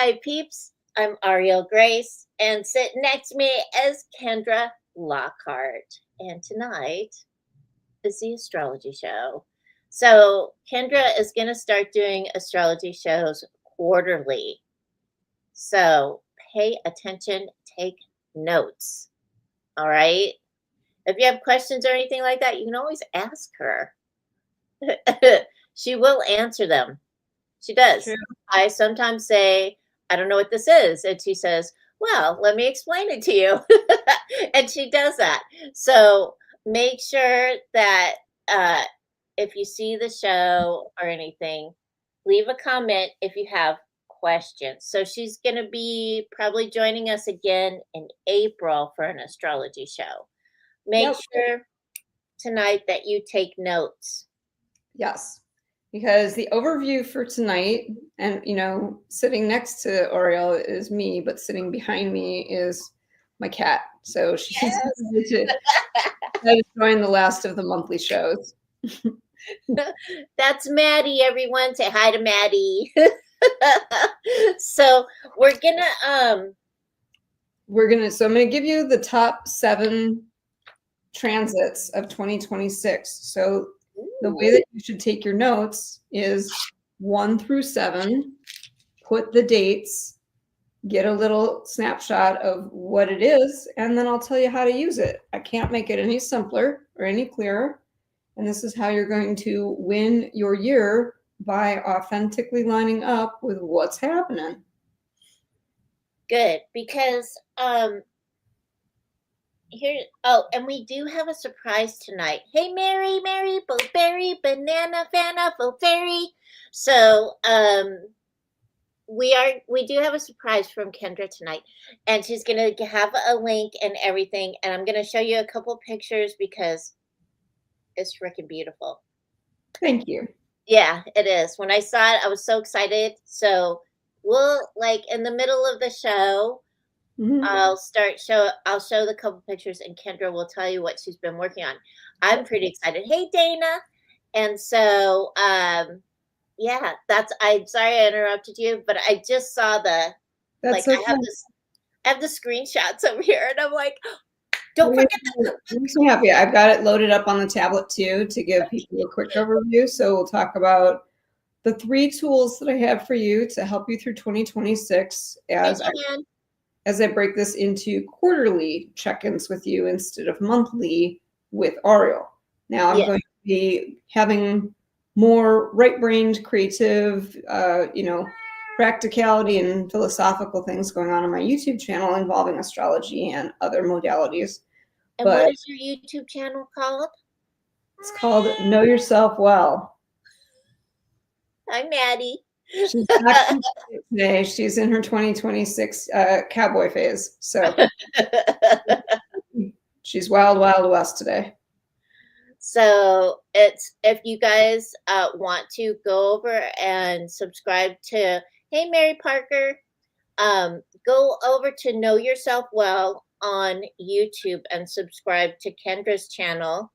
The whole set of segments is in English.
Hi, peeps. I'm Auriel Grace, and sitting next to me is Kendra Lockhart. And tonight is the astrology show. So, Kendra is going to start doing astrology shows quarterly. So, pay attention, take notes. All right. If you have questions or anything like that, you can always ask her. She will answer them. She does. True. I sometimes say, I don't know what this is. And she says, well, let me explain it to you. And she does that. So make sure that if you see the show or anything, leave a comment if you have questions. So she's going to be probably joining us again in April for an astrology show. Make sure tonight that you take notes. Yes, because the overview for tonight, and sitting next to Auriel is me, but sitting behind me is my cat. So she's excited to join the last of the monthly shows. That's Maddie, everyone. Say hi to Maddie. So I'm gonna give you the top 7 transits of 2026. So the way that you should take your notes is 1 through 7, put the dates, get a little snapshot of what it is, and then I'll tell you how to use it. I can't make it any simpler or any clearer. And this is how you're going to win your year, by authentically lining up with what's happening. Good, because and we do have a surprise tonight. Hey, Mary, Blueberry, Banana, Fana, Fairy. So we do have a surprise from Kendra tonight, and she's gonna have a link and everything, and I'm gonna show you a couple pictures because it's freaking beautiful. Thank you. Yeah, it is. When I saw it, I was so excited. So we'll in the middle of the show, I'll show the couple pictures, and Kendra will tell you what she's been working on. I'm pretty excited. Hey, Dana. And so I'm sorry I interrupted you, but I just saw That's okay. I have the screenshots over here, and I'm like, don't forget that. Makes me happy. I've got it loaded up on the tablet too to give people a quick overview. So we'll talk about the 3 tools that I have for you to help you through 2026 as I break this into quarterly check-ins with you instead of monthly with Auriel. Now I'm going to be having more right-brained, creative, practicality and philosophical things going on my YouTube channel involving astrology and other modalities. And what is your YouTube channel called? It's called Know Yourself Well. Hi, Maddie. She's back today. She's in her 2026 cowboy phase. So she's wild, wild west today. So if you guys want to go over and subscribe to Hey Mary Parker, go over to Know Yourself Well on YouTube and subscribe to Kendra's channel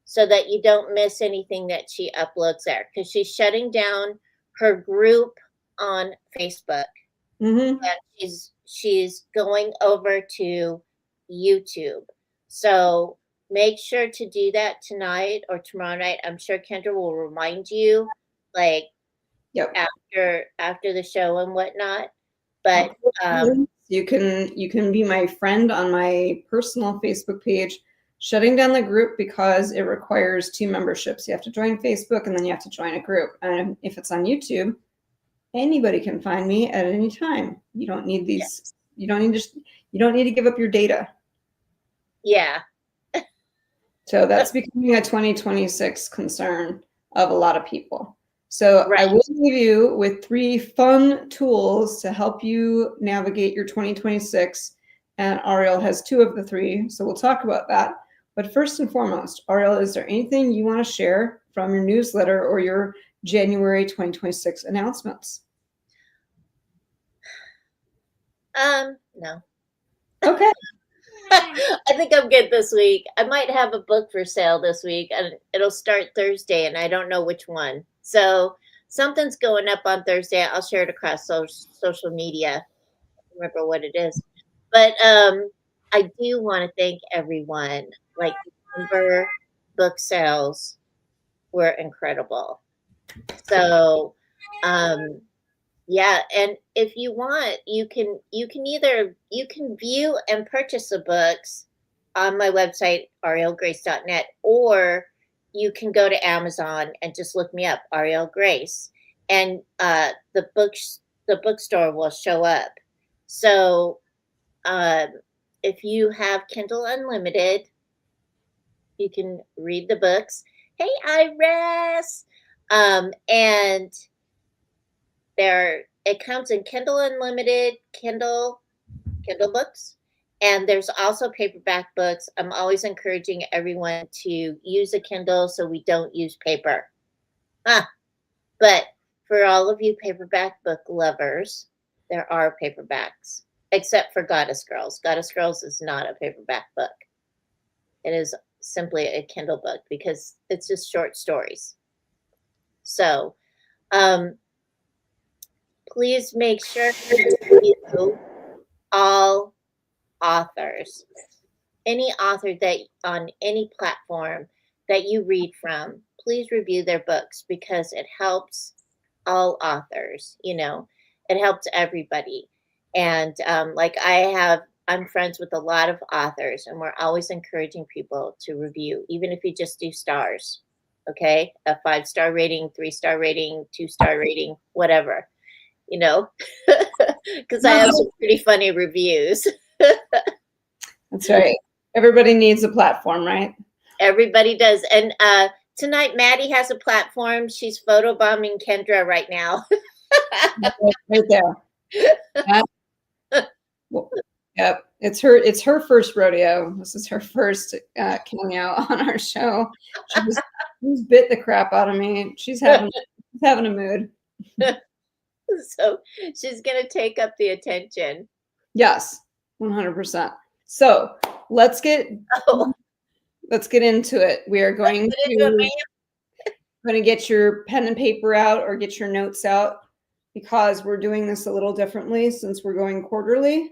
so that you don't miss anything that she uploads there, because she's shutting down her group on Facebook. Mm-hmm. And she's going over to YouTube. So make sure to do that tonight or tomorrow night. I'm sure Kendra will remind you after the show and whatnot. But you can be my friend on my personal Facebook page. Shutting down the group because it requires 2 memberships. You have to join Facebook and then you have to join a group. And if it's on YouTube, anybody can find me at any time. You don't need these. You don't need to give up your data. Yeah. So that's becoming a 2026 concern of a lot of people. So I will leave you with 3 fun tools to help you navigate your 2026. And Auriel has 2 of the 3. So we'll talk about that. But first and foremost, Auriel, is there anything you want to share from your newsletter or your January 2026 announcements? No. Okay. I think I'm good this week. I might have a book for sale this week, and it'll start Thursday, and I don't know which one. So something's going up on Thursday. I'll share it across social media. I don't remember what it is. But I do want to thank everyone. Like, December book sales were incredible. So, yeah, and if you want, you can view and purchase the books on my website, aurielgrace.net, or you can go to Amazon and just look me up, Auriel Grace, and the bookstore will show up. So if you have Kindle Unlimited, you can read the books. Hey, Iris! And it comes in Kindle Unlimited, Kindle books, and there's also paperback books. I'm always encouraging everyone to use a Kindle so we don't use paper. But for all of you paperback book lovers, there are paperbacks, except for Goddess Girls. Goddess Girls is not a paperback book. It is simply a Kindle book because it's just short stories. So, please make sure to review all authors. Any author that on any platform that you read from, please review their books because it helps all authors. It helps everybody. And like I'm friends with a lot of authors, and we're always encouraging people to review, even if you just do stars. Okay, a 5-star rating, 3-star rating, 2-star rating, whatever. Because I have some pretty funny reviews. That's right. Everybody needs a platform, right? Everybody does. And tonight, Maddie has a platform. She's photobombing Kendra right now. Right there. Yep. It's her first rodeo. This is her first coming out on our show. She's bit the crap out of me. She's having a mood. So she's going to take up the attention. Yes, 100%. So let's get into it. We are going to get your pen and paper out or get your notes out because we're doing this a little differently since we're going quarterly.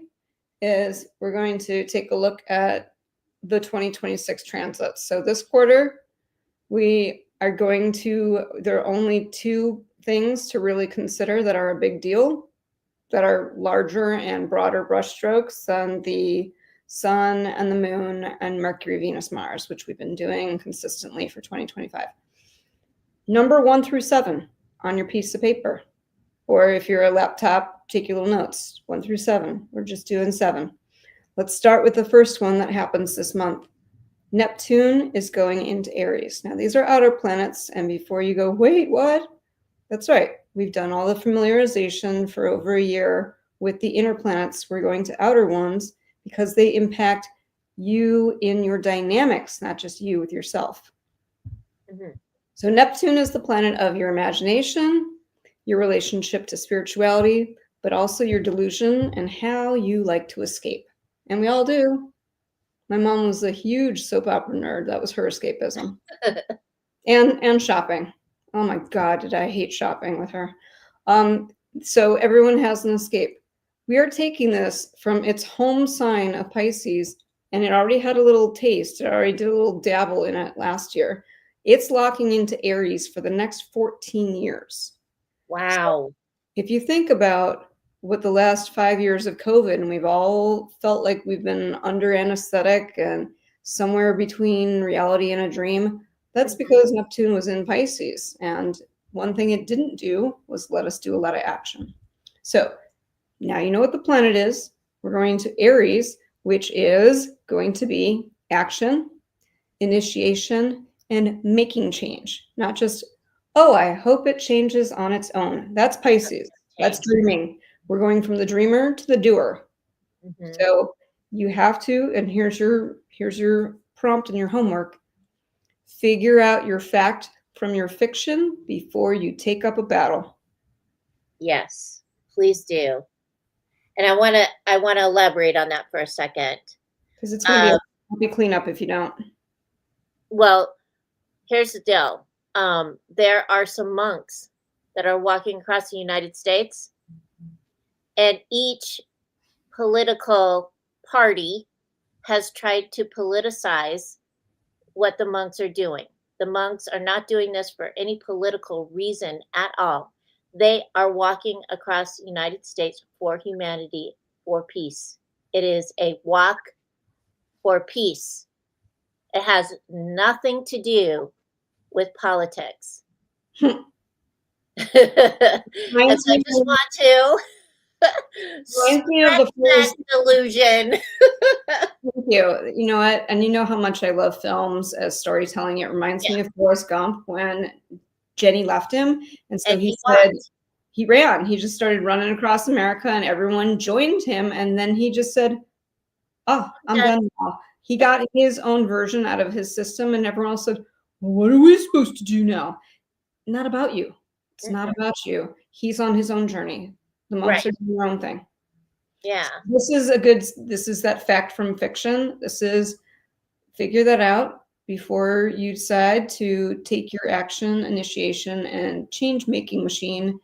We're going to take a look at the 2026 transits. So this quarter, we are there are only 2 things to really consider that are a big deal, that are larger and broader brushstrokes than the Sun and the Moon and Mercury, Venus, Mars, which we've been doing consistently for 2025. Number 1 through 7 on your piece of paper. Or if you're a laptop, take your little notes, 1 through 7. We're just doing 7. Let's start with the first one that happens this month. Neptune is going into Aries. Now, these are outer planets, and before you go, wait, what? That's right. We've done all the familiarization for over a year with the inner planets. We're going to outer ones because they impact you in your dynamics, not just you with yourself. Mm-hmm. So Neptune is the planet of your imagination, your relationship to spirituality, but also your delusion and how you like to escape. And we all do. My mom was a huge soap opera nerd. That was her escapism. and shopping. Oh my God, did I hate shopping with her. So everyone has an escape. We are taking this from its home sign of Pisces, and it already had a little taste. It already did a little dabble in it last year. It's locking into Aries for the next 14 years. Wow. So if you think about what the last 5 years of COVID, and we've all felt like we've been under anesthetic and somewhere between reality and a dream, that's because Neptune was in Pisces. And one thing it didn't do was let us do a lot of action. So now you know what the planet is. We're going to Aries, which is going to be action, initiation, and making change. Not just, oh, I hope it changes on its own. That's Pisces. That's dreaming. We're going from the dreamer to the doer. Mm-hmm. So you have to, and here's your prompt and your homework. Figure out your fact from your fiction before you take up a battle. Yes, please do. And I want to elaborate on that for a second. Because it's going to be a cleanup if you don't. Well, here's the deal. There are some monks that are walking across the United States, and each political party has tried to politicize what the monks are doing. The monks are not doing this for any political reason at all. They are walking across the United States for humanity, for peace. It is a walk for peace. It has nothing to do with politics. And so I just want to Reminds me of spread the that first. delusion. Thank you. You know what? And you know how much I love films as storytelling. It reminds me of Forrest Gump when Jenny left him. And so And he he said walked. he ran. He just started running across America and everyone joined him. And then he just said, oh, I'm done now. He got his own version out of his system and everyone else said, well, what are we supposed to do now? Not about you. It's not about you. He's on his own journey. The monks are doing their own thing. Yeah. This is that fact from fiction. This is figure that out before you decide to take your action, initiation, and change making machine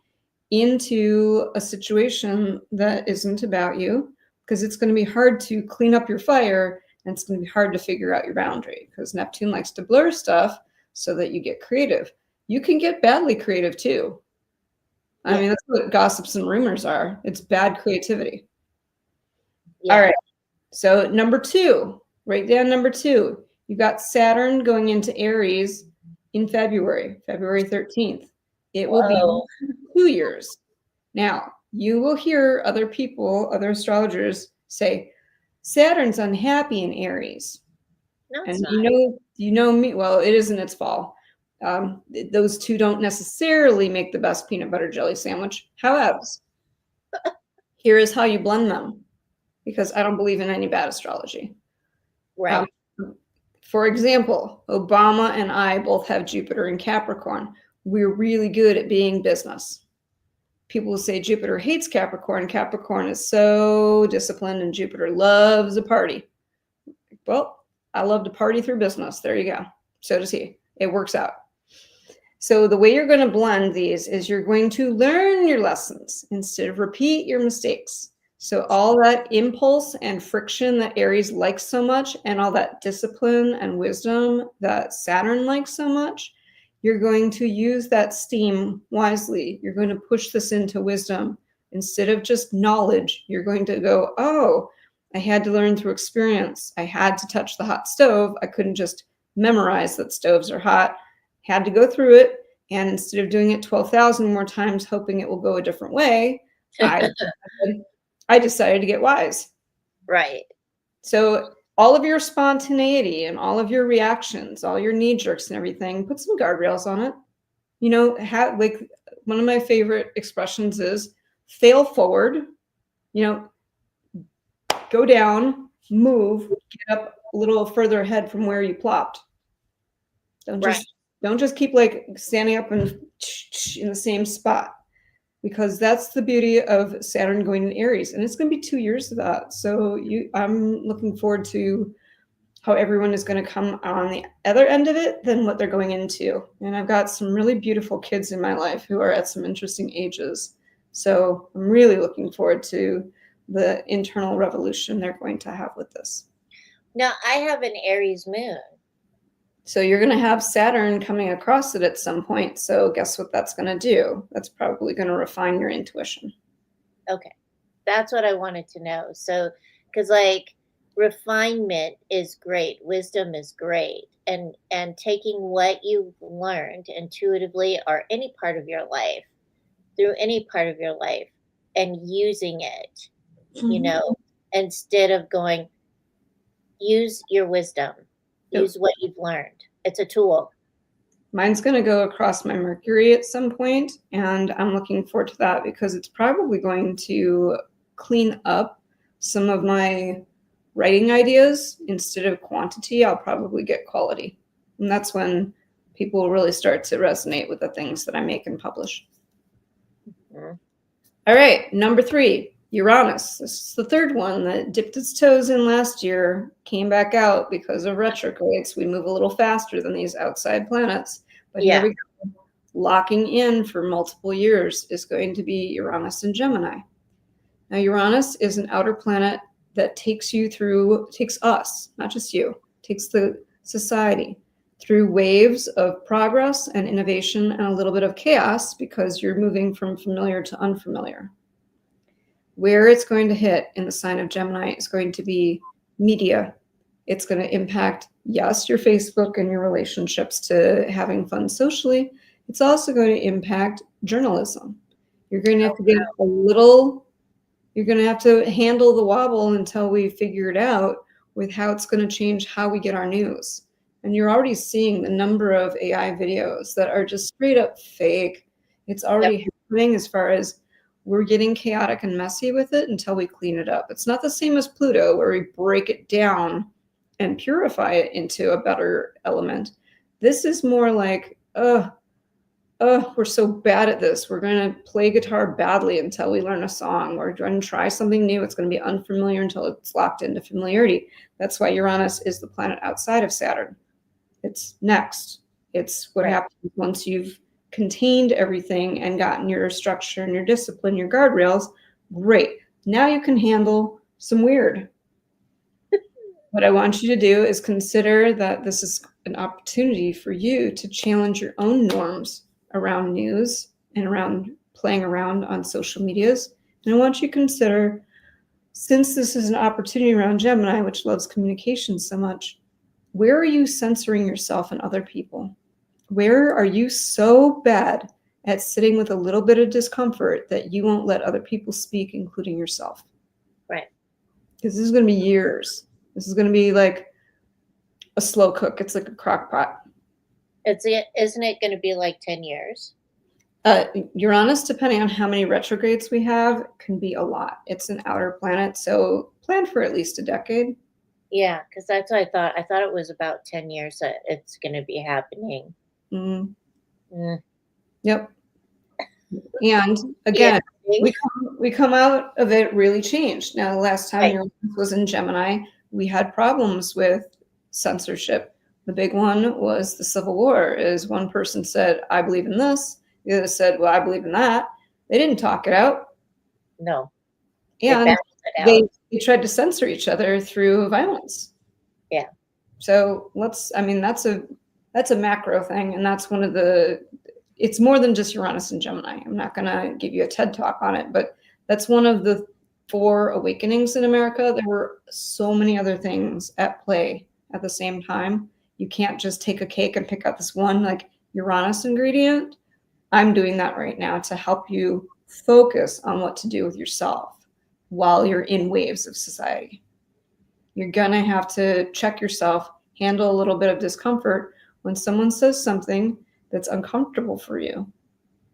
into a situation that isn't about you, because it's going to be hard to clean up your fire and it's going to be hard to figure out your boundary because Neptune likes to blur stuff so that you get creative. You can get badly creative too. I mean, that's what gossips and rumors are. It's bad creativity. Yeah. All right. So number 2, write down number 2. You got Saturn going into Aries in February 13th. It will be 2 years. Now, you will hear other people, other astrologers say, Saturn's unhappy in Aries. No, and you know me, well, it isn't its fault. Those two don't necessarily make the best peanut butter jelly sandwich. However, here is how you blend them, because I don't believe in any bad astrology. Right. For example, Obama and I both have Jupiter in Capricorn. We're really good at being business. People will say Jupiter hates Capricorn. Capricorn is so disciplined and Jupiter loves a party. Well, I love to party through business. There you go. So does he. It works out. So the way you're going to blend these is you're going to learn your lessons instead of repeat your mistakes. So all that impulse and friction that Aries likes so much, and all that discipline and wisdom that Saturn likes so much, you're going to use that steam wisely. You're going to push this into wisdom. Instead of just knowledge, you're going to go, oh, I had to learn through experience. I had to touch the hot stove. I couldn't just memorize that stoves are hot. Had to go through it. And instead of doing it 12,000 more times, hoping it will go a different way, I decided to get wise. Right. So all of your spontaneity and all of your reactions, all your knee jerks and everything, put some guardrails on it. You know, like one of my favorite expressions is fail forward, you know, go down, move, get up a little further ahead from where you plopped. Don't just keep like standing up and in the same spot, because that's the beauty of Saturn going in Aries, and it's going to be 2 years of that. So I'm looking forward to how everyone is going to come on the other end of it than what they're going into. And I've got some really beautiful kids in my life who are at some interesting ages. So I'm really looking forward to the internal revolution they're going to have with this. Now, I have an Aries moon. So you're going to have Saturn coming across it at some point. So guess what that's going to do? That's probably going to refine your intuition. Okay. That's what I wanted to know. So, because like refinement is great. Wisdom is great. And taking what you've learned intuitively or any part of your life, through any part of your life, and using it, you know, instead of going, use your wisdom. Use what you've learned. It's a tool. Mine's going to go across my Mercury at some point, and I'm looking forward to that because it's probably going to clean up some of my writing ideas. Instead of quantity, I'll probably get quality. And that's when people will really start to resonate with the things that I make and publish. Mm-hmm. All right, number 3. Uranus. This is the third one that dipped its toes in last year, came back out because of retrogrades. We move a little faster than these outside planets. But here we go. locking in for multiple years is going to be Uranus and Gemini. Now, Uranus is an outer planet that takes us, not just you, takes the society through waves of progress and innovation and a little bit of chaos because you're moving from familiar to unfamiliar. Where it's going to hit in the sign of Gemini is going to be media. It's going to impact, yes, your Facebook and your relationships to having fun socially. It's also going to impact journalism. You're going to have to get you're going to have to handle the wobble until we figure it out with how it's going to change how we get our news. And you're already seeing the number of AI videos that are just straight up fake. It's already happening as far as we're getting chaotic and messy with it until we clean it up. It's not the same as Pluto where we break it down and purify it into a better element. This is more like, we're so bad at this. We're going to play guitar badly until we learn a song. We're going to try something new. It's going to be unfamiliar until it's locked into familiarity. That's why Uranus is the planet outside of Saturn. It's next. It's what happens once you've contained everything and gotten your structure and your discipline, your guardrails. Great. Now you can handle some weird. What I want you to do is consider that this is an opportunity for you to challenge your own norms around news and around playing around on social medias. And I want you to consider, since this is an opportunity around Gemini, which loves communication so much, where are you censoring yourself and other people? Where are you so bad at sitting with a little bit of discomfort that you won't let other people speak, including yourself? Right. Because this is going to be years. This is going to be like a slow cook. It's like a crock pot. Isn't it going to be like 10 years? Uranus, depending on how many retrogrades we have, can be a lot. It's an outer planet, so plan for at least a decade. Yeah, because that's what I thought. I thought it was about 10 years that it's going to be happening. Yep. And again, we come out of it really changed. Now, the last time Uranus was in Gemini, we had problems with censorship. The big one was the Civil War. Is one person said, I believe in this. The other said, well, I believe in that. They didn't talk it out. No. And they tried to censor each other through violence. Yeah. So that's a macro thing. And that's one of it's more than just Uranus and Gemini. I'm not going to give you a TED talk on it, but that's one of the 4 awakenings in America. There were so many other things at play at the same time. You can't just take a cake and pick out this one like Uranus ingredient. I'm doing that right now to help you focus on what to do with yourself while you're in waves of society. You're going to have to check yourself, handle a little bit of discomfort when someone says something that's uncomfortable for you,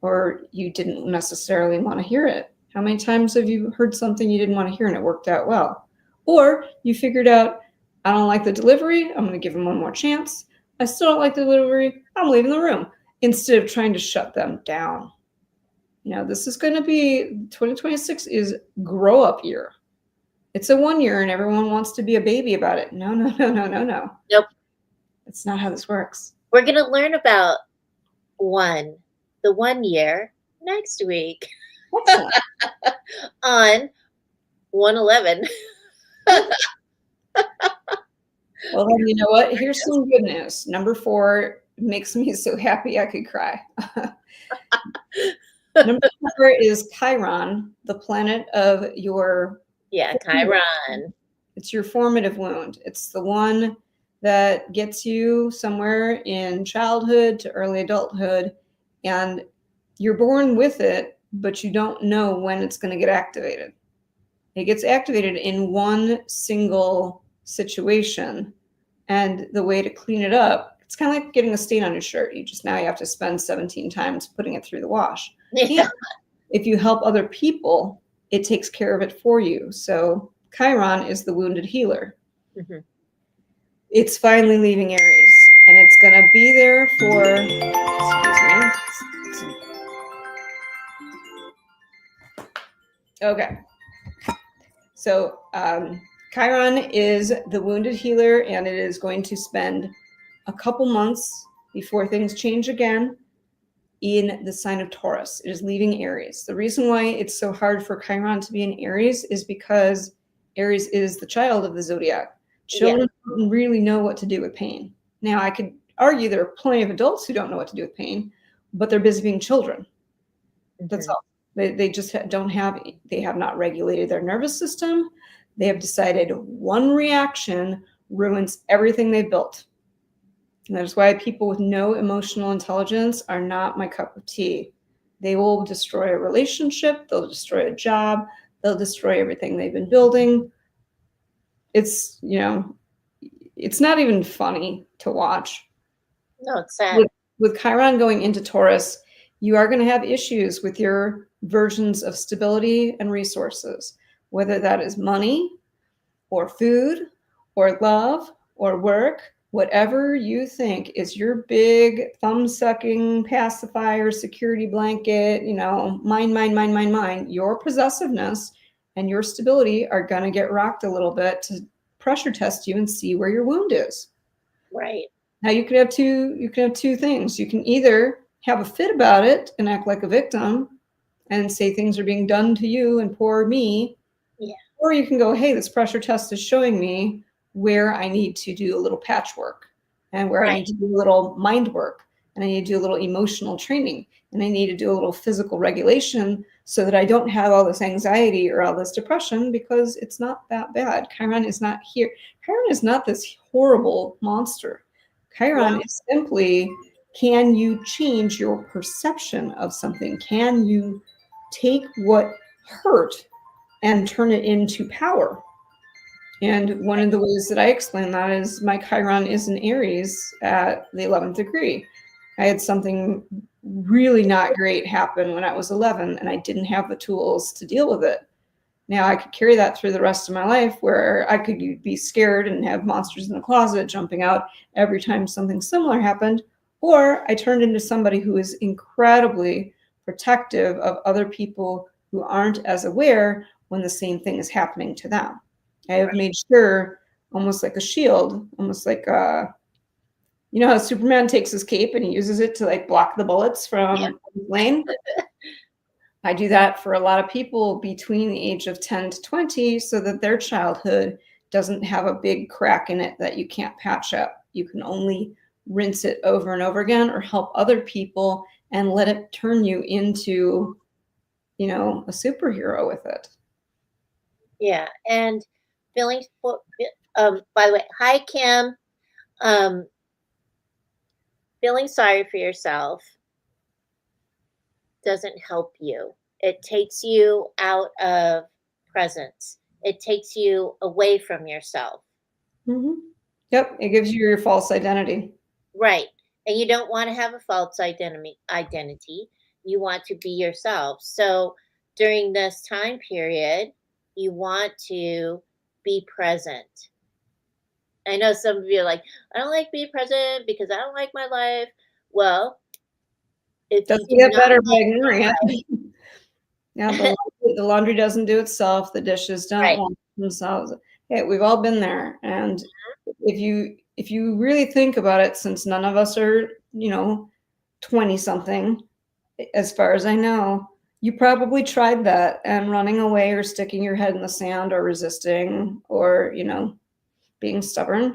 or you didn't necessarily want to hear it. How many times have you heard something you didn't want to hear and it worked out well? Or you figured out, I don't like the delivery, I'm going to give them one more chance. I still don't like the delivery, I'm leaving the room, instead of trying to shut them down. This is going to be, 2026 is grow up year. It's a 1 year and everyone wants to be a baby about it. No. Nope. That's not how this works. We're going to learn about the 1 year next week on 1/11. Well, then you know what? Here's some good news. Number 4 makes me so happy I could cry. Number 4 is Chiron, the planet of your... Yeah, Chiron. It's your formative wound. It's the one that gets you somewhere in childhood to early adulthood, and you're born with it, but you don't know when it's going to get activated. It gets activated in one single situation, and the way to clean it up, it's kind of like getting a stain on your shirt. You have to spend 17 times putting it through the wash. Yeah. And if you help other people, it takes care of it for you. So Chiron is the wounded healer. Mm-hmm. It's finally leaving Aries, and it's going to be there for, excuse me. Okay. So Chiron is the wounded healer, and it is going to spend a couple months before things change again. in the sign of Taurus. It is leaving Aries. The reason why it's so hard for Chiron to be in Aries is because Aries is the child of the zodiac. Children don't really know what to do with pain. Now, I could argue there are plenty of adults who don't know what to do with pain, but they're busy being children. That's all. They just don't have, they have not regulated their nervous system. They have decided one reaction ruins everything they've built. And that's why people with no emotional intelligence are not my cup of tea. They will destroy a relationship, they'll destroy a job, they'll destroy everything they've been building. It's, it's not even funny to watch. No, it's sad. With Chiron going into Taurus, you are going to have issues with your versions of stability and resources, whether that is money or food or love or work. Whatever you think is your big thumb-sucking pacifier, security blanket, mine, your possessiveness and your stability are going to get rocked a little bit to pressure test you and see where your wound is. Right. Now you could have two things. You can either have a fit about it and act like a victim and say things are being done to you and poor me. Yeah. Or you can go, hey, this pressure test is showing me where I need to do a little patchwork and where I need to do a little mind work and I need to do a little emotional training and I need to do a little physical regulation so that I don't have all this anxiety or all this depression, because it's not that bad. Chiron is not here. Chiron is not this horrible monster. Chiron is simply, can you change your perception of something? Can you take what hurt and turn it into power? And one of the ways that I explain that is my Chiron is in Aries at the 11th degree. I had something really not great happen when I was 11, and I didn't have the tools to deal with it. Now I could carry that through the rest of my life, where I could be scared and have monsters in the closet jumping out every time something similar happened, or I turned into somebody who is incredibly protective of other people who aren't as aware when the same thing is happening to them. I have made sure, almost like a shield, almost like how Superman takes his cape and he uses it to like block the bullets from the plane. I do that for a lot of people between the age of 10 to 20 so that their childhood doesn't have a big crack in it that you can't patch up. You can only rinse it over and over again or help other people and let it turn you into, a superhero with it. Yeah. And feeling, by the way, hi, Kim. Feeling sorry for yourself doesn't help you. It takes you out of presence. It takes you away from yourself. Mm-hmm. Yep. It gives you your false identity. Right. And you don't want to have a false identity. You want to be yourself. So during this time period, you want to be present. I know some of you are like, I don't like being present because I don't like my life. Well, it doesn't get better by ignoring it. Yeah, the laundry doesn't do itself. The dishes don't wash themselves. Hey, we've all been there. And if you really think about it, since none of us are, 20 something, as far as I know, you probably tried that, and running away or sticking your head in the sand or resisting or, being stubborn.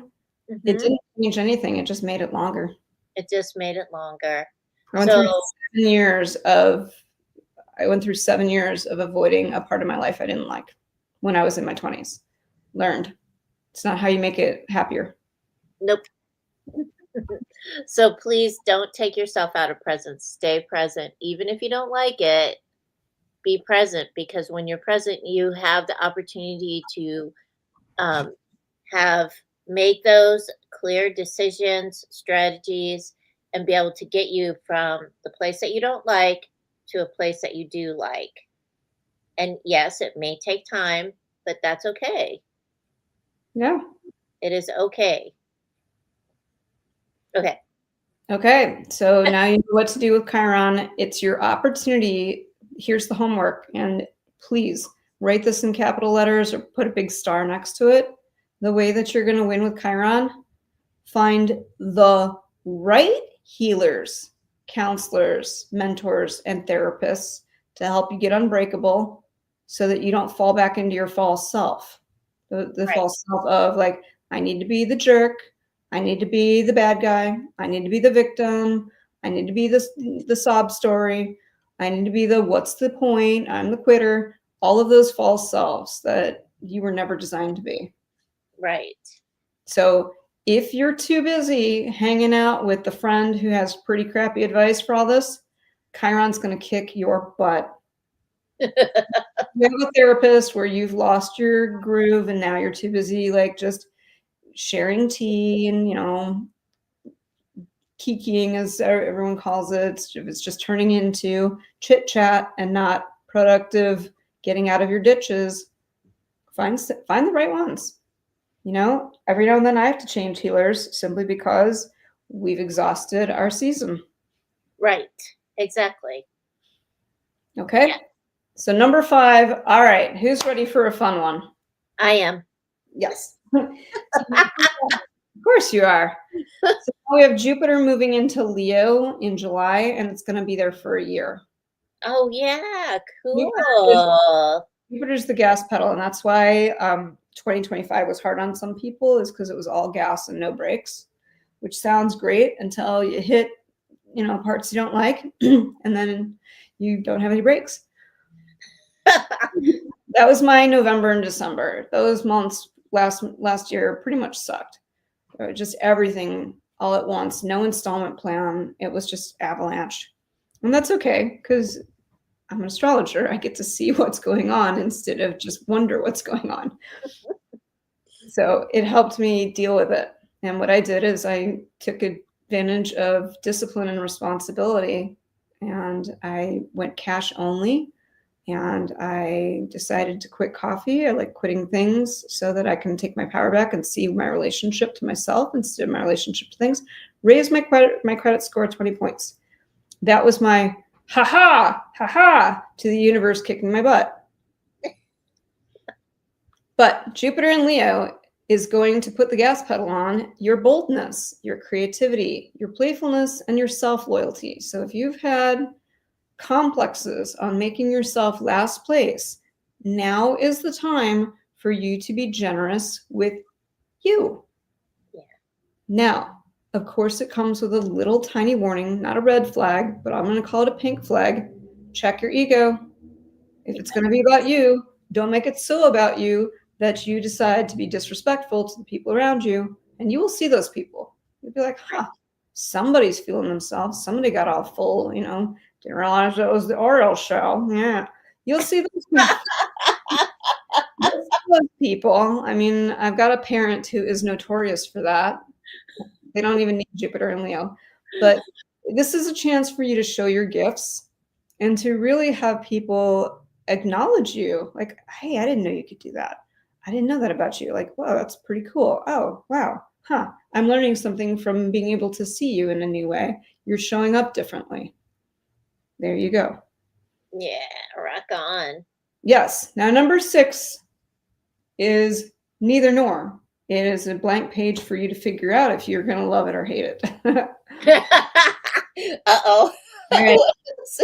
Mm-hmm. It didn't change anything. It just made it longer. It just made it longer. I went through 7 years of avoiding a part of my life I didn't like when I was in my 20s. Learned. It's not how you make it happier. Nope. So please don't take yourself out of presence. Stay present. Even if you don't like it, be present, because when you're present, you have the opportunity to make those clear decisions, strategies, and be able to get you from the place that you don't like to a place that you do like. And yes, it may take time, but that's okay. Yeah. It is okay. Okay. So now you know what to do with Chiron. It's your opportunity. Here's the homework. And please write this in capital letters or put a big star next to it. The way that you're going to win with Chiron, find the right healers. counselors, mentors, and therapists to help you get unbreakable so that you don't fall back into your false self. The Right. false self of like, I need to be the jerk. I need to be the bad guy. I need to be the victim. I need to be the sob story. I need to be the what's the point? I'm the quitter. All of those false selves that you were never designed to be. Right. So if you're too busy hanging out with the friend who has pretty crappy advice for all this, Chiron's going to kick your butt. You have a therapist where you've lost your groove and now you're too busy like just sharing tea and, you know, kikiing as everyone calls it. It's just turning into chit chat and not productive getting out of your ditches. Find the right ones. You know, every now and then I have to change healers simply because we've exhausted our season. Right. Exactly. Okay. Yeah. So number 5. All right. Who's ready for a fun one? I am. Yes. Of course you are. So we have Jupiter moving into Leo in July, and it's going to be there for a year. Oh, yeah. Cool. Jupiter's the gas pedal, and that's why 2025 was hard on some people, is because it was all gas and no brakes, which sounds great until you hit, you know, parts you don't like, and then you don't have any brakes. That was my November and December. Those months last year pretty much sucked. Just everything all at once, no installment plan. It was just avalanche. And that's okay, because I'm an astrologer. I get to see what's going on instead of just wonder what's going on. So it helped me deal with it. And what I did is I took advantage of discipline and responsibility, and I went cash only. And I decided to quit coffee. I like quitting things so that I can take my power back and see my relationship to myself instead of my relationship to things. Raise my credit score 20 points. That was my ha to the universe kicking my butt. But Jupiter in Leo is going to put the gas pedal on your boldness, your creativity, your playfulness, and your self-loyalty. So if you've had complexes on making yourself last place, now is the time for you to be generous with you. Yeah. Now, of course, it comes with a little tiny warning, not a red flag, but I'm going to call it a pink flag. Check your ego. If it's going to be about you, don't make it so about you that you decide to be disrespectful to the people around you, and you will see those people. You'll be like, huh, somebody's feeling themselves. Somebody got all full, you know, didn't realize it was the Auriel show. Yeah. You'll see those people. I mean, I've got a parent who is notorious for that. They don't even need Jupiter and Leo. But this is a chance for you to show your gifts and to really have people acknowledge you. Like, hey, I didn't know you could do that. I didn't know that about you. Like, wow, that's pretty cool. Oh, wow. Huh. I'm learning something from being able to see you in a new way. You're showing up differently. There you go. Yeah, rock on. Yes. Now, number 6 is neither nor. It is a blank page for you to figure out if you're going to love it or hate it. Uh-oh. Right.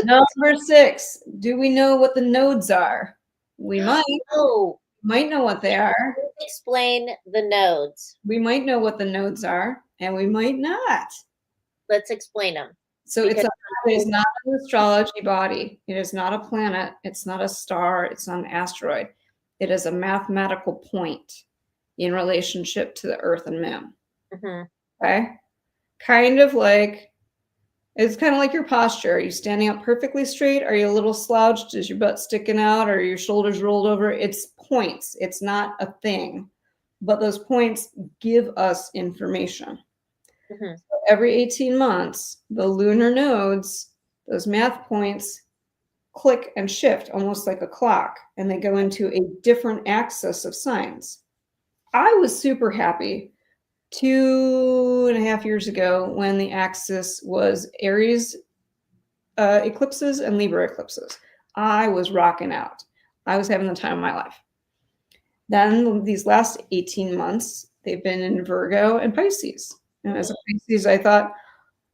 Number 6. Do we know what the nodes are? We might. Oh. Might know what they are. Explain the nodes. We might know what the nodes are, and we might not. Let's explain them. So it is not an astrology body. It is not a planet. It's not a star. It's not an asteroid. It is a mathematical point in relationship to the Earth and Moon. Mm-hmm. Okay? It's kind of like your posture. Are you standing up perfectly straight? Are you a little slouched? Is your butt sticking out? Are your shoulders rolled over? It's points. It's not a thing. But those points give us information. Mm-hmm. So every 18 months, the lunar nodes, those math points, click and shift almost like a clock, and they go into a different axis of signs. I was super happy 2.5 years ago when the axis was Aries eclipses and Libra eclipses. I was rocking out. I was having the time of my life. Then these last 18 months, they've been in Virgo and Pisces. And as a Pisces, I thought,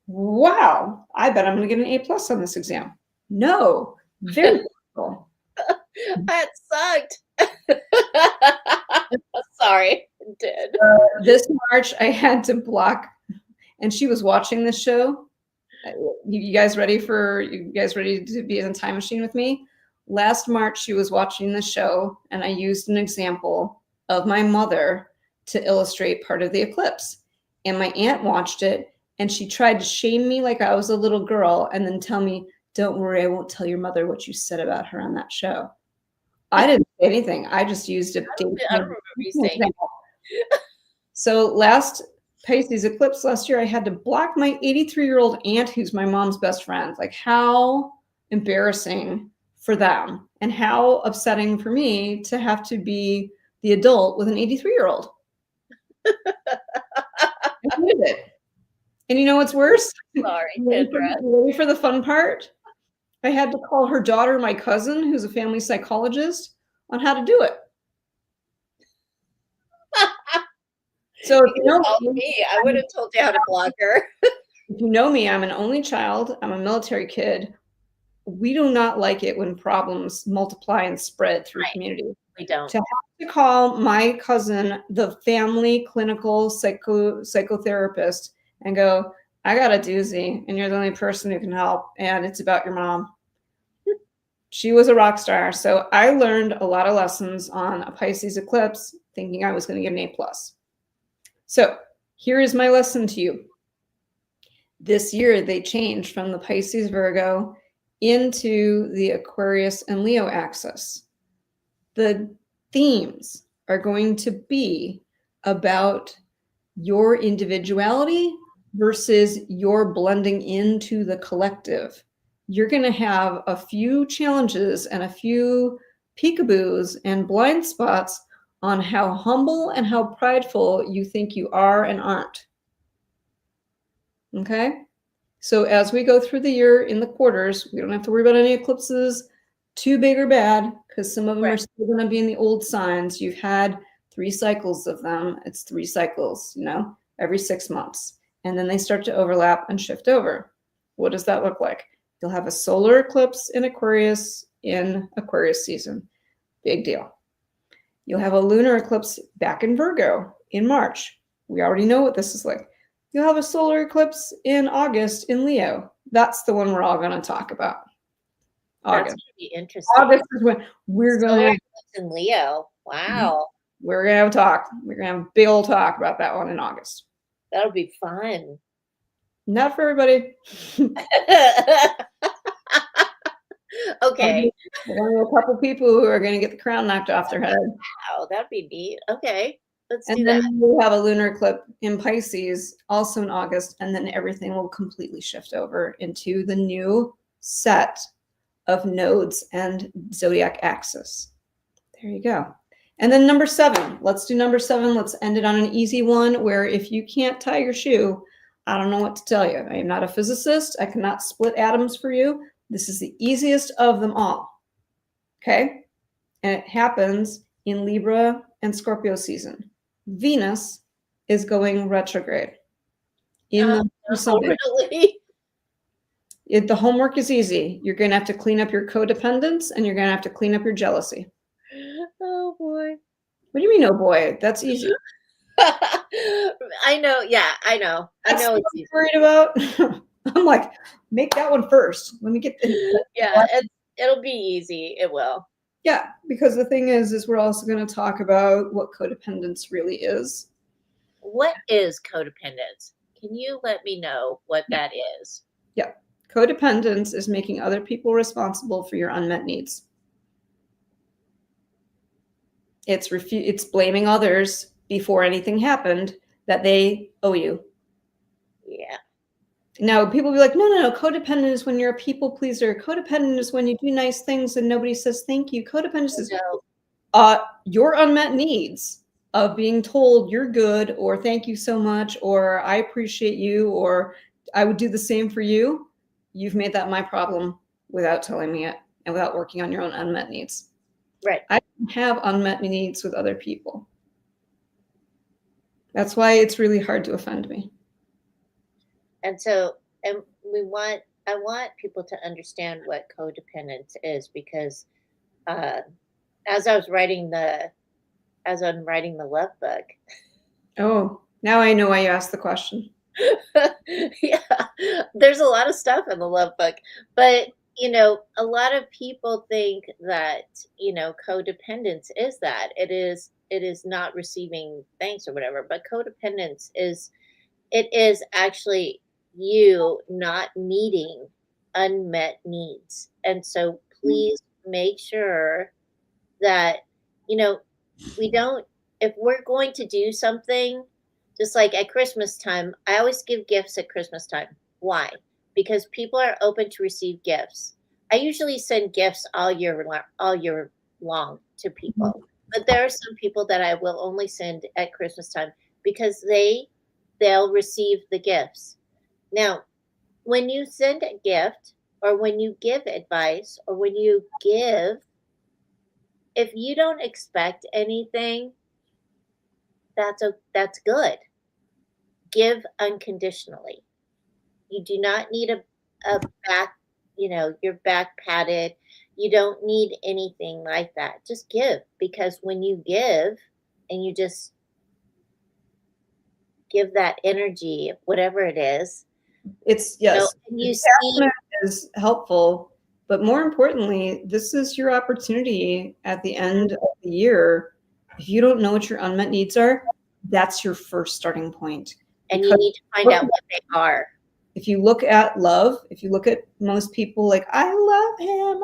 Wow, I bet I'm going to get an A+ on this exam. No, very difficult. That sucked. Sorry, it did. This March, I had to block, and she was watching this show. You guys ready to be in a time machine with me? Last March, she was watching the show, and I used an example of my mother to illustrate part of the eclipse. And my aunt watched it, and she tried to shame me like I was a little girl and then tell me, don't worry, I won't tell your mother what you said about her on that show. I didn't say anything. I just used a I don't remember you saying it. example. So last Pisces eclipse last year, I had to block my 83-year-old aunt, who's my mom's best friend. Like, how embarrassing for them, and how upsetting for me to have to be the adult with an 83-year-old. I hated it. And you know what's worse? Sorry, Ready Kendra. for the fun part? I had to call her daughter, my cousin, who's a family psychologist, on how to do it. So if you know me, I would have told you how to block her. if you know me, I'm an only child. I'm a military kid. We do not like it when problems multiply and spread through community. We don't. To have to call my cousin, the family clinical psychotherapist, and go, I got a doozy, and you're the only person who can help, and it's about your mom. She was a rock star. So I learned a lot of lessons on a Pisces eclipse, thinking I was going to get an A+. So here is my lesson to you. This year, they changed from the Pisces Virgo into the Aquarius and Leo axis. The themes are going to be about your individuality versus your blending into the collective. You're going to have a few challenges and a few peekaboos and blind spots on how humble and how prideful you think you are and aren't. Okay? So as we go through the year in the quarters, we don't have to worry about any eclipses too big or bad, because some of them are still going to be in the old signs. You've had 3 cycles of them. It's 3 cycles, every 6 months. And then they start to overlap and shift over. What does that look like? You'll have a solar eclipse in Aquarius season. Big deal. You'll have a lunar eclipse back in Virgo in March. We already know what this is like. You'll have a solar eclipse in August in Leo. That's the one we're all going to talk about. August. That's going to be interesting. August is when we're going to in Leo. Wow. We're going to have a talk. We're going to have a big old talk about that one in August. That'll be fun. Not for everybody. Okay. There's only a couple people who are going to get the crown knocked off their head. Wow, that'd be neat. Okay, let's do And that. then we'll have a lunar eclipse in Pisces also in August, and then everything will completely shift over into the new set of nodes and zodiac axis. There you go. And then number 7. Let's do number 7. Let's end it on an easy one where if you can't tie your shoe, I don't know what to tell you. I am not a physicist. I cannot split atoms for you. This is the easiest of them all. Okay? And it happens in Libra and Scorpio season. Venus is going retrograde. Really? The homework is easy. You're going to have to clean up your codependence, and you're going to have to clean up your jealousy. Oh, boy. What do you mean, oh, boy? That's easy. I know. Yeah, I know. That's I know what it's I'm easy. worried about. I'm like, make that one first. Let me get the Yeah, it'll be easy. It will. Yeah, because the thing is we're also going to talk about what codependence really is. What is codependence? Can you let me know what that is? Yeah. Codependence is making other people responsible for your unmet needs. It's blaming others before anything happened that they owe you. Yeah. Now, people will be like, no. Codependent is when you're a people pleaser. Codependent is when you do nice things and nobody says thank you. Codependence is your unmet needs of being told you're good, or thank you so much, or I appreciate you, or I would do the same for you. You've made that my problem without telling me it and without working on your own unmet needs. Right. I don't have unmet needs with other people. That's why it's really hard to offend me. And so and I want people to understand what codependence is, because uh, as I was writing the as I'm writing the love book. Oh, now I know why you asked the question. Yeah, there's a lot of stuff in the love book, but a lot of people think that codependence is that it is not receiving thanks or whatever, but codependence is it is actually you not meeting unmet needs. And so please make sure that you know we don't if we're going to do something, just like at Christmas time, I always give gifts at Christmas time. Why? Because people are open to receive gifts. I usually send gifts all year long to people, but there are some people that I will only send at Christmas time because they'll receive the gifts. Now, when you send a gift, or when you give advice, or when you give, if you don't expect anything, that's good. Give unconditionally. You do not need a back, your back padded. You don't need anything like that. Just give, because when you give and you just give that energy, whatever it is, It's yes, and the you see. attachment is helpful, but more importantly, this is your opportunity at the end of the year. If you don't know what your unmet needs are, that's your first starting point. And you Because need to find out what they are. if you look at love, if you look at most people like, I love him,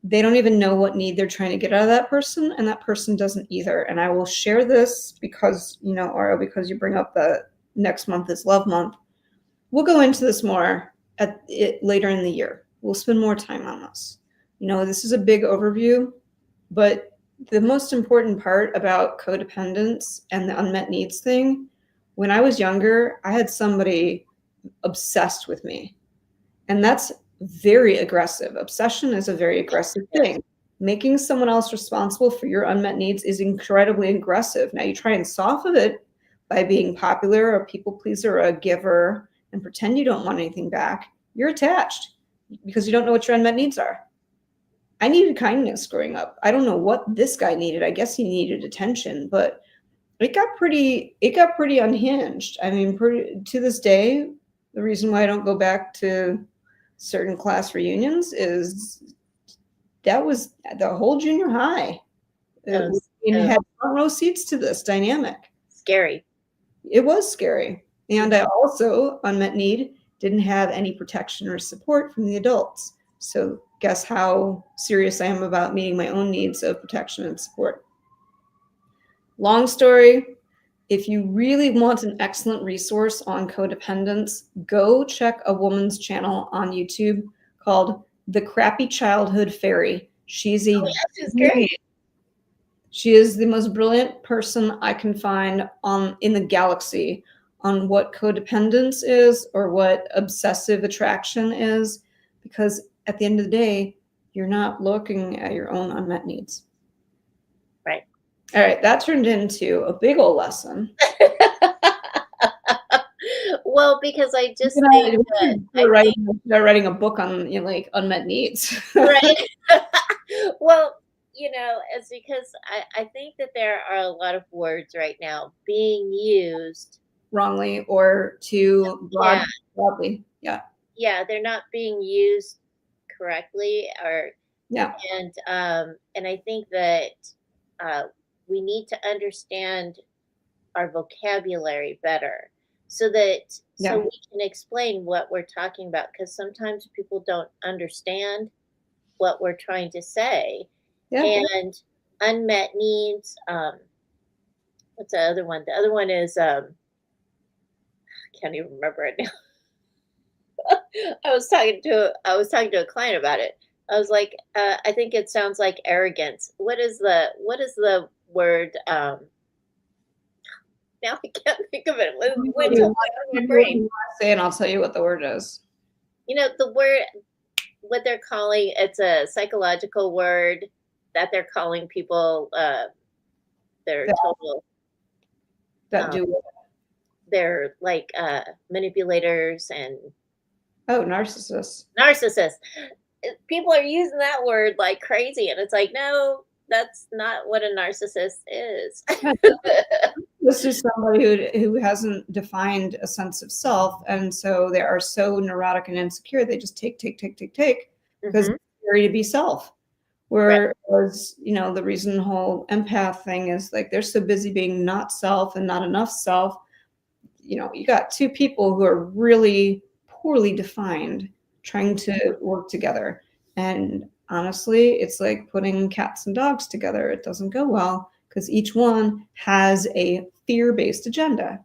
they don't even know what need they're trying to get out of that person, and that person doesn't either. And I will share this because, Auriel, because you bring up the next month is love month. We'll go into this more at it later in the year. We'll spend more time on this. This is a big overview, but the most important part about codependence and the unmet needs thing, when I was younger, I had somebody obsessed with me. And that's very aggressive. Obsession is a very aggressive thing. Making someone else responsible for your unmet needs is incredibly aggressive. Now, you try and soften it by being popular, a people pleaser, or a giver, and pretend you don't want anything back. You're attached because you don't know what your unmet needs are. I needed kindness growing up. I don't know what this guy needed. I guess he needed attention, but it got pretty unhinged. I mean, to this day, the reason why I don't go back to certain class reunions is that was the whole junior high. That was Had front row seats to this dynamic. scary. It was scary. And I also, unmet need, didn't have any protection or support from the adults. So guess how serious I am about meeting my own needs of protection and support. Long story. If you really want an excellent resource on codependence, go check a woman's channel on YouTube called The Crappy Childhood Fairy. She's Great. She is the most brilliant person I can find in the galaxy on what codependence is or what obsessive attraction is, because at the end of the day, you're not looking at your own unmet needs. Right. All right, that turned into a big old lesson. Well, because I just think they're writing a book on like unmet needs. Right. Well, it's because I think that there are a lot of words right now being used wrongly or too broadly. Yeah. Yeah, they're not being used correctly, or Yeah. and I think that we need to understand our vocabulary better, so we can explain what we're talking about, because sometimes people don't understand what we're trying to say. Yeah. And unmet needs, what's the other one? The other one is I can't even remember it now. I was talking to a client about it. I was like, I think it sounds like arrogance. What is the word? Now I can't think of it. Went to my brain. Say, and I'll tell you what the word is. The word, what they're calling, it's a psychological word that they're calling people. They're total. That do. They're like manipulators and Oh, narcissists. Narcissist. People are using that word like crazy, and it's like, no, that's not what a narcissist is. Yeah, this is somebody who hasn't defined a sense of self, and so they are so neurotic and insecure. They just take because Hmm. it's scary to be self. Right. Whereas, the reason the whole empath thing is like they're so busy being not self and not enough self. You got two people who are really poorly defined trying to work together. And honestly, it's like putting cats and dogs together. It doesn't go well because each one has a fear-based agenda.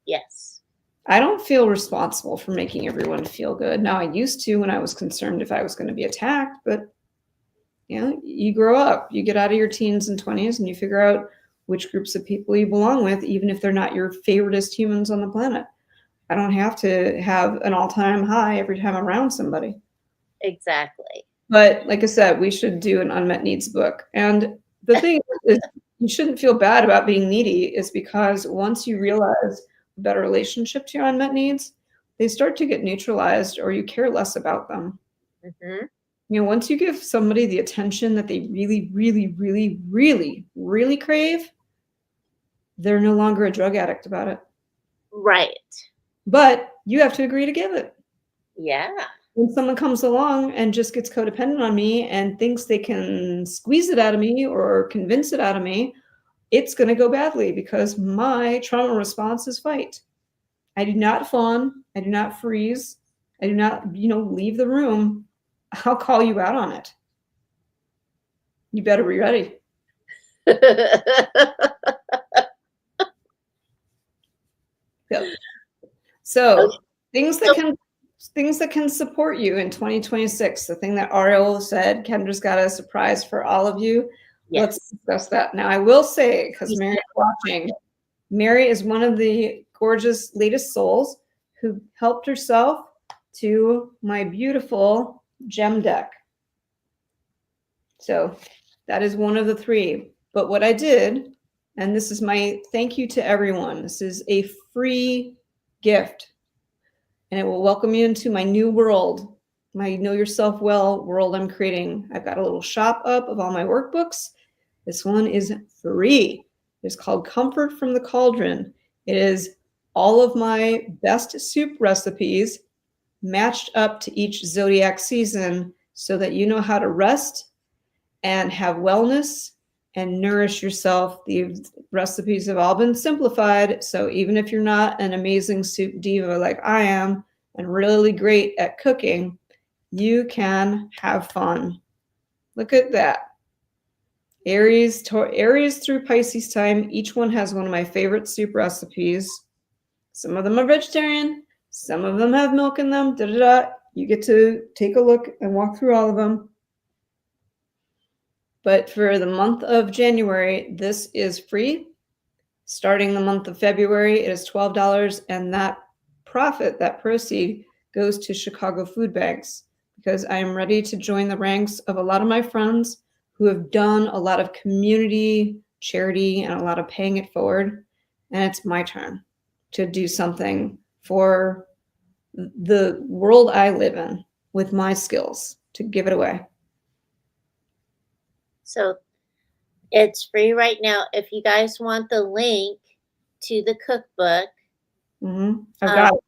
Yes. I don't feel responsible for making everyone feel good. Now, I used to when I was concerned if I was going to be attacked, but you grow up, you get out of your teens and 20s, and you figure out which groups of people you belong with, even if they're not your favoriteest humans on the planet. I don't have to have an all-time high every time I'm around somebody. Exactly. But like I said, we should do an unmet needs book. And the thing is, you shouldn't feel bad about being needy, is because once you realize a better relationship to your unmet needs, they start to get neutralized or you care less about them. Hmm. Once you give somebody the attention that they really, really, really, really, really crave, they're no longer a drug addict about it. Right. But you have to agree to give it. Yeah. When someone comes along and just gets codependent on me and thinks they can squeeze it out of me or convince it out of me, it's going to go badly because my trauma response is fight. I do not fawn. I do not freeze. I do not, leave the room. I'll call you out on it. You better be ready. Yep. So Okay. things that So, can support you in 2026. The thing that Auriel said, Kendra's got a surprise for all of you. Let's yes. discuss that. Now, I will say, because You Mary's said- watching, Mary is one of the gorgeous latest souls who helped herself to my beautiful gem deck. So that is one of the three. But what I did, and this is my thank you to everyone, this is a free gift, and it will welcome you into my new world, my Know Yourself Well world I'm creating. I've got a little shop up of all my workbooks. This one is free. It's called Comfort from the Cauldron. It is all of my best soup recipes matched up to each zodiac season so that you know how to rest and have wellness and nourish yourself. The recipes have all been simplified. So even if you're not an amazing soup diva like I am and really great at cooking, you can have fun. Look at that. Aries through Pisces time. Each one has one of my favorite soup recipes. Some of them are vegetarian. Some of them have milk in them. Da, da, da. You get to take a look and walk through all of them. But for the month of January, this is free. Starting the month of February, it is $12, and that proceed, goes to Chicago food banks because I am ready to join the ranks of a lot of my friends who have done a lot of community charity and a lot of paying it forward. And it's my turn to do something for the world I live in with my skills to give it away. So it's free right now. If you guys want the link to the cookbook, I've um, got it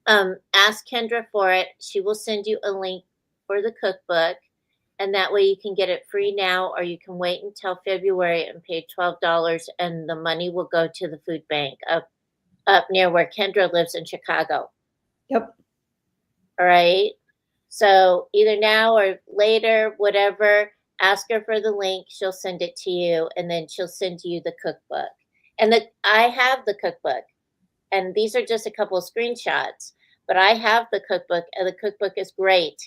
now. ask Kendra for it. She will send you a link for the cookbook, and that way you can get it free now, or you can wait until February and pay $12, and the money will go to the food bank up near where Kendra lives in Chicago. Yep. All right. So either now or later, whatever, ask her for the link. She'll send it to you, and then she'll send you the cookbook. And I have the cookbook, and these are just a couple of screenshots, but I have the cookbook, and the cookbook is great.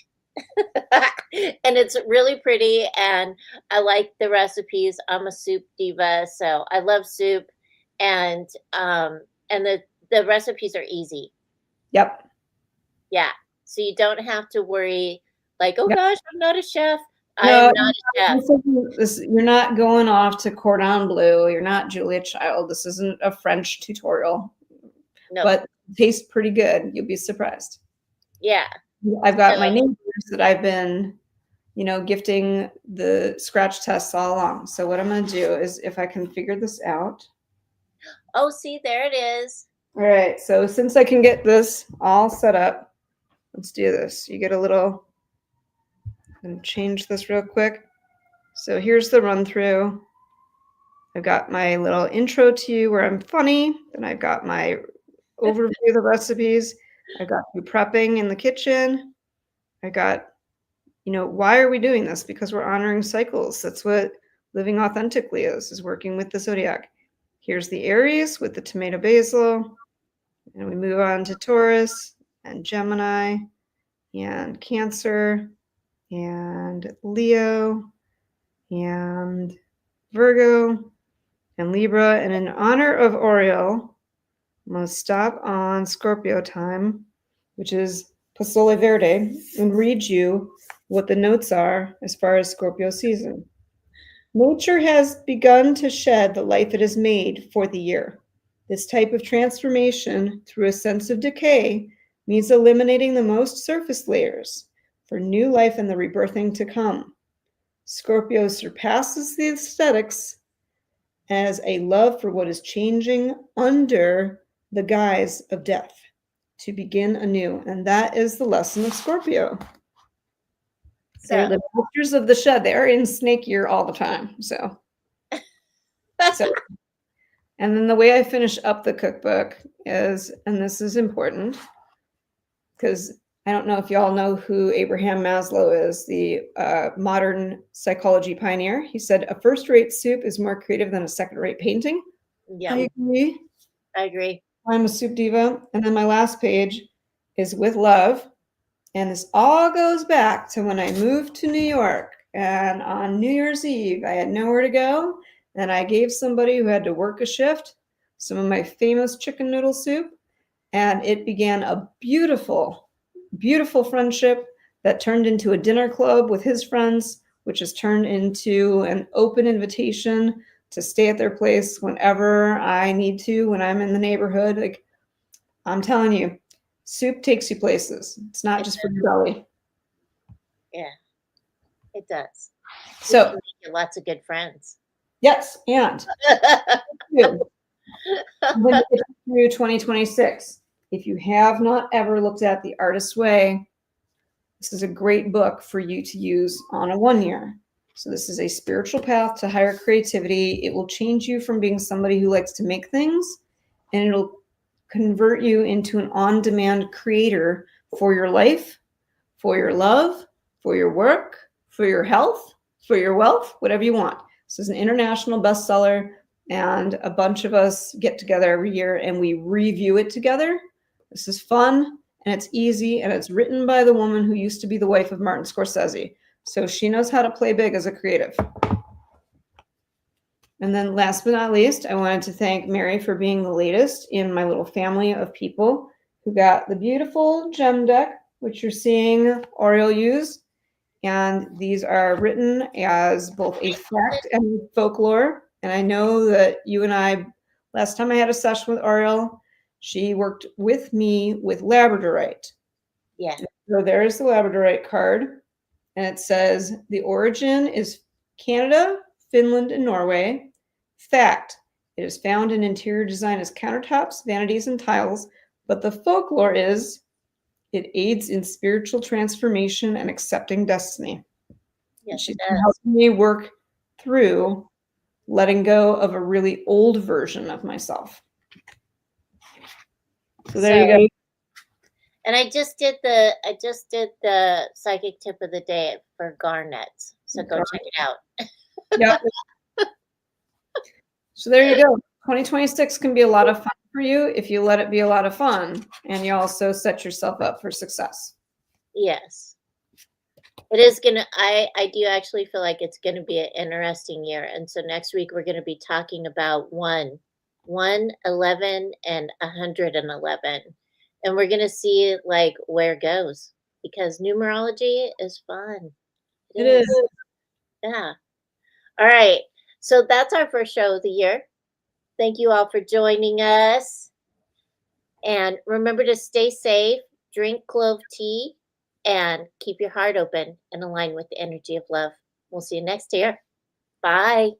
And it's really pretty, and I like the recipes. I'm a soup diva, so I love soup, and the recipes are easy. Yep. Yeah. So you don't have to worry like, "Oh Yep. gosh, I'm not a chef." I No, am not a chef. you're not going off to cordon bleu. You're not Julia Child. This isn't a French tutorial, No. but it tastes pretty good. You'll be surprised. Yeah. I've got my So, neighbors that I've been, gifting the scratch tests all along. So what I'm going to do is, if I can figure this out. oh, see, there it is. All right. So since I can get this all set up, let's do this. You get a little, I'm going to change this real quick. So here's the run through. I've got my little intro to you where I'm funny. Then I've got my overview of the recipes. I've got you prepping in the kitchen. I got, why are we doing this? Because we're honoring cycles. That's what living authentically is working with the zodiac. Here's the Aries with the tomato basil. And we move on to Taurus and Gemini and Cancer and Leo and Virgo and Libra. And in honor of Auriel, I'm going to stop on Scorpio time, which is Pozole Verde, and read you what the notes are as far as Scorpio season. Nature has begun to shed the life it has made for the year. This type of transformation through a sense of decay means eliminating the most surface layers for new life and the rebirthing to come. Scorpio surpasses the aesthetics as a love for what is changing under the guise of death to begin anew. And that is the lesson of Scorpio. They're the masters of the shed. They are in snake year all the time. So, and then the way I finish up the cookbook is, and this is important because I don't know if y'all know who Abraham Maslow is, the modern psychology pioneer. He said, a first-rate soup is more creative than a second-rate painting. yeah, I agree. I agree. I'm a soup diva. And then my last page is with love. And this all goes back to when I moved to New York. And on New Year's Eve, I had nowhere to go. And I gave somebody who had to work a shift some of my famous chicken noodle soup. And it began a beautiful, beautiful friendship that turned into a dinner club with his friends, which has turned into an open invitation to stay at their place whenever I need to, when I'm in the neighborhood. Like, I'm telling you, soup takes you places. It's not just for your belly. Yeah, it does. So, you make lots of good friends. yes, and when you get through 2026, if you have not ever looked at The Artist's Way, this is a great book for you to use on a 1 year. So this is a spiritual path to higher creativity. It will change you from being somebody who likes to make things, and it'll convert you into an on-demand creator for your life, for your love, for your work, for your health, for your wealth, whatever you want. This is an international bestseller, and a bunch of us get together every year and we review it together. This is fun and it's easy, and it's written by the woman who used to be the wife of Martin Scorsese. So she knows how to play big as a creative. And then last but not least, I wanted to thank Mary for being the latest in my little family of people who got the beautiful gem deck, which you're seeing Auriel use. And these are written as both a fact and folklore. And I know that you and I, last time I had a session with Auriel, she worked with me with Labradorite. Yeah. So there's the Labradorite card. And it says the origin is Canada, Finland, and Norway. Fact, it is found in interior design as countertops, vanities, and tiles. But the folklore is it aids in spiritual transformation and accepting destiny. Yes, She's it does. helping me work through letting go of a really old version of myself. So there you go. And I just did the psychic tip of the day for garnets. So go check it out. Yep. So there you go. 2026 can be a lot of fun for you if you let it be a lot of fun, and you also set yourself up for success. Yes. It is gonna I do actually feel like it's gonna be an interesting year. And so next week we're gonna be talking about 11, and 111. And we're gonna see like where it goes, because numerology is fun. It is. Yeah. All right. So that's our first show of the year. Thank you all for joining us. And remember to stay safe, drink clove tea, and keep your heart open and aligned with the energy of love. We'll see you next year. Bye.